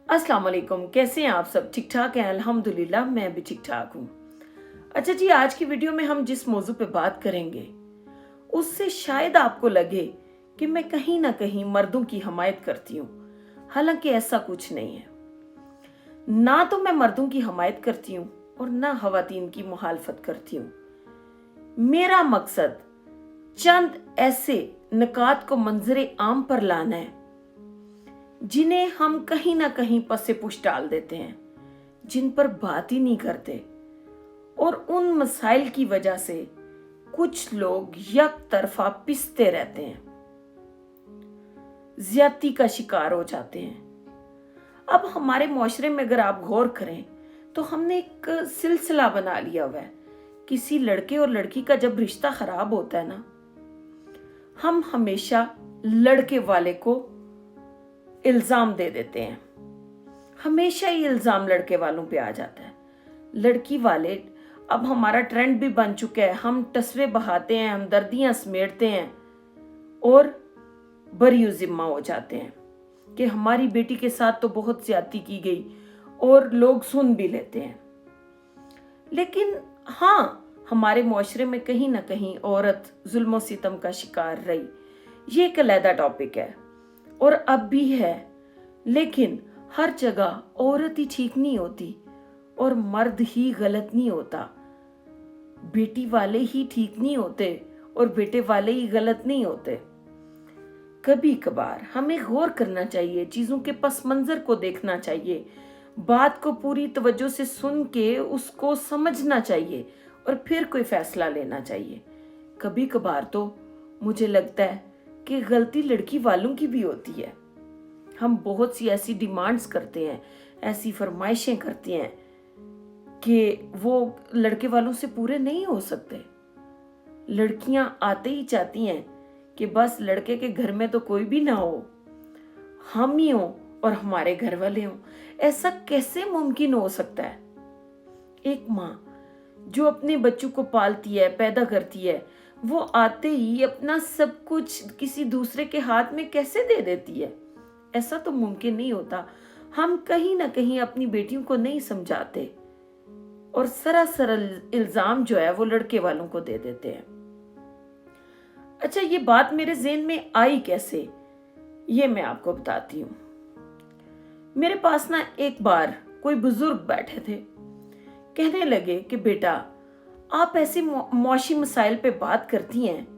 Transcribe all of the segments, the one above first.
अस्सलाम वालेकुम। कैसे हैं आप सब? ठीक ठाक हैं? अल्हम्दुलिल्लाह मैं भी ठीक ठाक हूँ। अच्छा जी, आज की वीडियो में हम जिस मौजू पे बात करेंगे उससे शायद आपको लगे कि मैं कहीं ना कहीं मर्दों की हमायत करती हूँ। हालांकि ऐसा कुछ नहीं है। ना तो मैं मर्दों की हमायत करती हूँ और ना खवातीन की मुखालफत करती हूँ। मेरा मकसद चंद ऐसे नुकात को मंजरे आम पर लाना है जिन्हें हम कहीं ना कहीं पसे पुश डाल देते हैं, जिन पर बात ही नहीं करते, और उन मसाइल की वजह से कुछ लोग यक तरफा पिसते रहते हैं, ज्यादती का शिकार हो जाते हैं। अब हमारे मुआशरे में अगर आप गौर करें तो हमने एक सिलसिला बना लिया हुआ है। किसी लड़के और लड़की का जब रिश्ता खराब होता है ना, हम हमेशा लड़के वाले को इल्जाम दे देते हैं। हमेशा ही इल्जाम लड़के वालों पे आ जाता है। लड़की वाले, अब हमारा ट्रेंड भी बन चुका है, हम टसवे बहाते हैं, हम दर्दियां समेटते हैं और बरी जिम्मा हो जाते हैं कि हमारी बेटी के साथ तो बहुत ज्यादती की गई, और लोग सुन भी लेते हैं। लेकिन हाँ, हमारे मुआशरे में कहीं ना कहीं औरत जुल्म सितम का शिकार रही। ये एक अलहदा टॉपिक है और अब भी है। लेकिन हर जगह औरत ही ठीक नहीं होती और मर्द ही गलत नहीं होता। बेटी वाले ही ठीक नहीं होते और बेटे वाले ही गलत नहीं होते। कभी कभार हमें गौर करना चाहिए, चीजों के पस मंजर को देखना चाहिए, बात को पूरी तवज्जो से सुन के उसको समझना चाहिए और फिर कोई फैसला लेना चाहिए। कभी कभार तो मुझे लगता है कि गलती लड़की वालों की भी होती है। हम बहुत सी ऐसी डिमांड्स करते हैं, ऐसी फरमाइशें करते हैं कि वो लड़के वालों से पूरे नहीं हो सकते। लड़कियां आते ही चाहती हैं कि बस लड़के के घर में तो कोई भी ना हो, हम ही हों और हमारे घर वाले हों। ऐसा कैसे मुमकिन हो सकता है? एक माँ जो अपने बच्चों को पालती है, पैदा करती है, वो आते ही अपना सब कुछ किसी दूसरे के हाथ में कैसे दे देती है? ऐसा तो मुमकिन नहीं होता। हम कहीं ना कहीं अपनी बेटियों को नहीं समझाते और सरासर इल्जाम जो है वो लड़के वालों को दे देते हैं। अच्छा, ये बात मेरे ज़हन में आई कैसे, ये मैं आपको बताती हूँ। मेरे पास ना एक बार कोई बुजुर्ग बैठे थे, कहने लगे कि बेटा, आप ऐसे मुआशी मसाइल पे बात करती हैं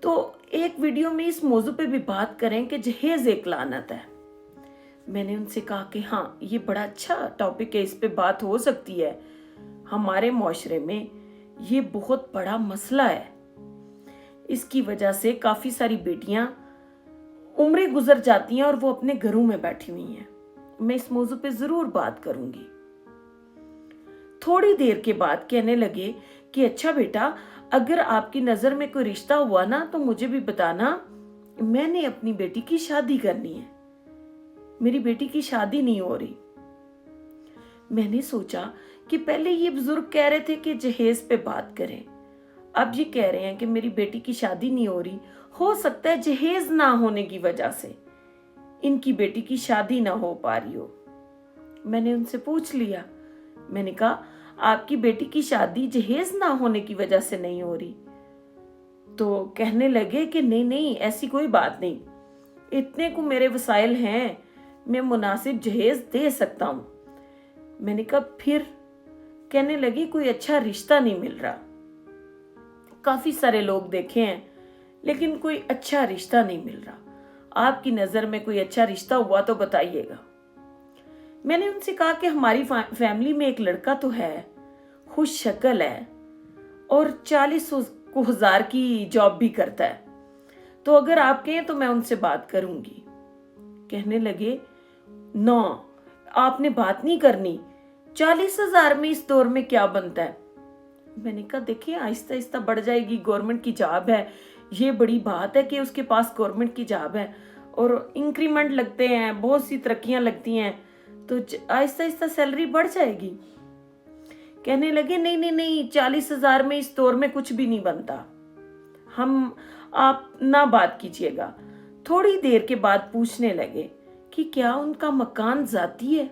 तो एक वीडियो में इस मौजू पे भी बात करें कि जहेज एक लानत है। मैंने उनसे कहा कि हाँ, ये बड़ा अच्छा टॉपिक है, इस पे बात हो सकती है। हमारे मुआशरे में ये बहुत बड़ा मसला है। इसकी वजह से काफी सारी बेटियां उम्रें गुजर जाती हैं और वो अपने घरों में बैठी हुई हैं। मैं इस मौजू पे जरूर बात करूंगी। थोड़ी देर के बाद कहने लगे कि अच्छा बेटा, अगर आपकी नजर में कोई रिश्ता हुआ ना तो मुझे भी बताना, मैंने अपनी बेटी की शादी करनी है, मेरी बेटी की शादी नहीं हो रही। मैंने सोचा कि पहले ये बुजुर्ग कह रहे थे कि जहेज पे बात करें, अब ये कह रहे हैं कि मेरी बेटी की शादी नहीं हो रही। हो सकता है जहेज ना होने की वजह से इनकी बेटी की शादी ना हो पा रही हो। मैंने उनसे पूछ लिया, मैंने कहा आपकी बेटी की शादी जहेज ना होने की वजह से नहीं हो रही? तो कहने लगे कि नहीं नहीं, ऐसी कोई बात नहीं, इतने को मेरे वसाइल हैं, मैं मुनासिब जहेज दे सकता हूं। मैंने कहा फिर? कहने लगी कोई अच्छा रिश्ता नहीं मिल रहा, काफी सारे लोग देखे हैं लेकिन कोई अच्छा रिश्ता नहीं मिल रहा। आपकी नजर में कोई अच्छा रिश्ता हुआ तो बताइएगा। मैंने उनसे कहा कि हमारी फैमिली में एक लड़का तो है, खुश शक्ल है और 40,000 की जॉब भी करता है, तो अगर आप कहें तो मैं उनसे बात करूंगी। कहने लगे नो, आपने बात नहीं करनी, 40,000 में इस दौर में क्या बनता है? मैंने कहा देखिए, आहिस्ता आहिस्ता बढ़ जाएगी, गवर्नमेंट की जॉब है, ये बड़ी बात है कि उसके पास गवर्नमेंट की जॉब है और इंक्रीमेंट लगते हैं, बहुत सी तरक्कियां लगती हैं, तो आहिस्ता आहिस्ता सैलरी बढ़ जाएगी। कहने लगे नहीं नहीं नहीं, 40,000 में इस दौर में कुछ भी नहीं बनता, आप ना बात कीजिएगा। थोड़ी देर के बाद पूछने लगे कि क्या उनका मकान ज़ाती है?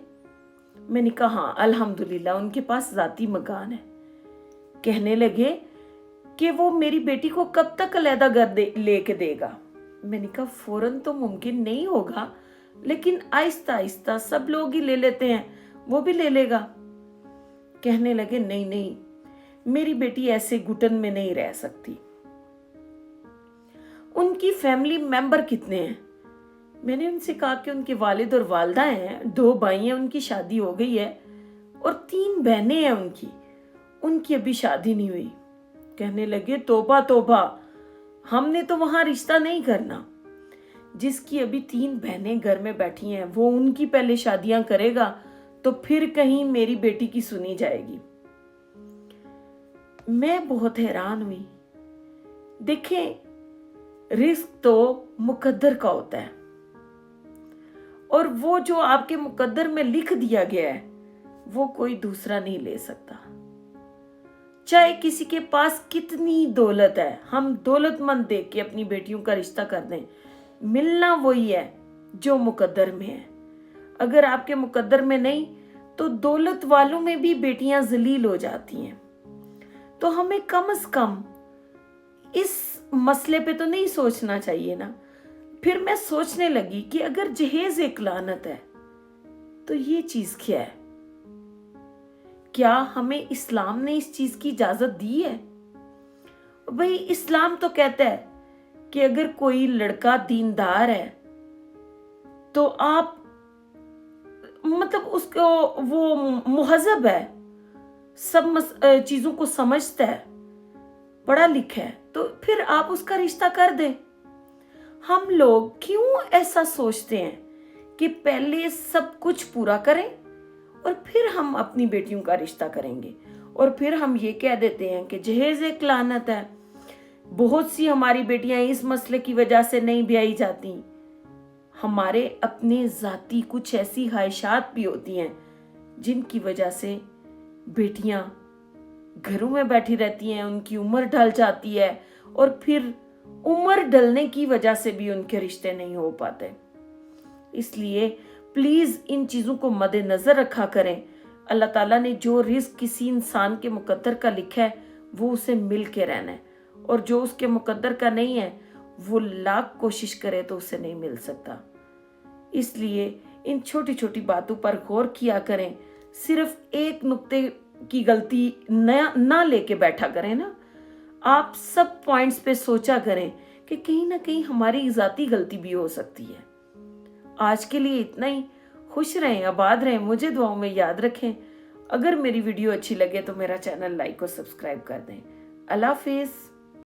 मैंने कहा हाँ, अल्हम्दुलिल्लाह उनके पास ज़ाती मकान है। कहने लगे कि वो मेरी बेटी को कब तक अलहदा घर लेके देगा? मैंने कहा फौरन तो मुमकिन नहीं होगा, लेकिन आहिस्ता आहिस्ता सब लोग ही ले लेते हैं, वो भी ले लेगा। कहने लगे नहीं नहीं, मेरी बेटी ऐसे घुटन में नहीं रह सकती। उनकी फैमिली मेंबर कितने हैं? मैंने उनसे कहा कि उनके वालिद और वालदा हैं, 2 भाई हैं, उनकी शादी हो गई है, और 3 बहनें हैं उनकी अभी शादी नहीं हुई। कहने लगे तौबा तौबा, हमने तो वहां रिश्ता नहीं करना। जिसकी अभी 3 बहनें घर में बैठी हैं वो उनकी पहले शादियां करेगा तो फिर कहीं मेरी बेटी की सुनी जाएगी। मैं बहुत हैरान हुई। देखें, रिस्क तो मुकद्दर का होता है, और वो जो आपके मुकद्दर में लिख दिया गया है वो कोई दूसरा नहीं ले सकता। चाहे किसी के पास कितनी दौलत है, हम दौलतमंद देख के अपनी बेटियों का रिश्ता कर दें, मिलना वही है जो मुकद्दर में है। अगर आपके मुकद्दर में नहीं तो दौलत वालों में भी बेटियां जलील हो जाती हैं। तो हमें कम से कम इस मसले पे तो नहीं सोचना चाहिए ना। फिर मैं सोचने लगी कि अगर जहेज एक लानत है तो ये चीज क्या है? क्या हमें इस्लाम ने इस चीज की इजाजत दी है? भाई इस्लाम तो कहता है कि अगर कोई लड़का दीनदार है तो आप मतलब उसको, वो मुहज़्ज़ब है, सब चीजों को समझता है, पढ़ा लिखा है, तो फिर आप उसका रिश्ता कर दें। हम लोग क्यों ऐसा सोचते हैं कि पहले सब कुछ पूरा करें और फिर हम अपनी बेटियों का रिश्ता करेंगे, और फिर हम ये कह देते हैं कि जहेज एक लानत है। बहुत सी हमारी बेटियां इस मसले की वजह से नहीं ब्याही जाती। हमारे अपने जाती कुछ ऐसी ख्वाहिशात भी होती हैं जिनकी वजह से बेटियां घरों में बैठी रहती हैं, उनकी उम्र ढल जाती है, और फिर उम्र ढलने की वजह से भी उनके रिश्ते नहीं हो पाते। इसलिए प्लीज इन चीजों को मद्देनजर रखा करें। अल्लाह ताला ने जो रिस्क किसी इंसान के मुकद्दर का लिखा है वो उसे मिल के रहना है, और जो उसके मुकद्दर का नहीं है वो लाख कोशिश करे तो उसे नहीं मिल सकता। इसलिए इन छोटी छोटी बातों पर गौर किया करें। सिर्फ एक नुक्ते की गलती ना लेके बैठा करें ना, आप सब पॉइंट्स पे सोचा करें कि कहीं ना कहीं हमारी जाती गलती भी हो सकती है। आज के लिए इतना ही। खुश रहें, आबाद रहें, मुझे दुआओं में याद रखें। अगर मेरी वीडियो अच्छी लगे तो मेरा चैनल लाइक और सब्सक्राइब कर दें। अल्लाह हाफिज़।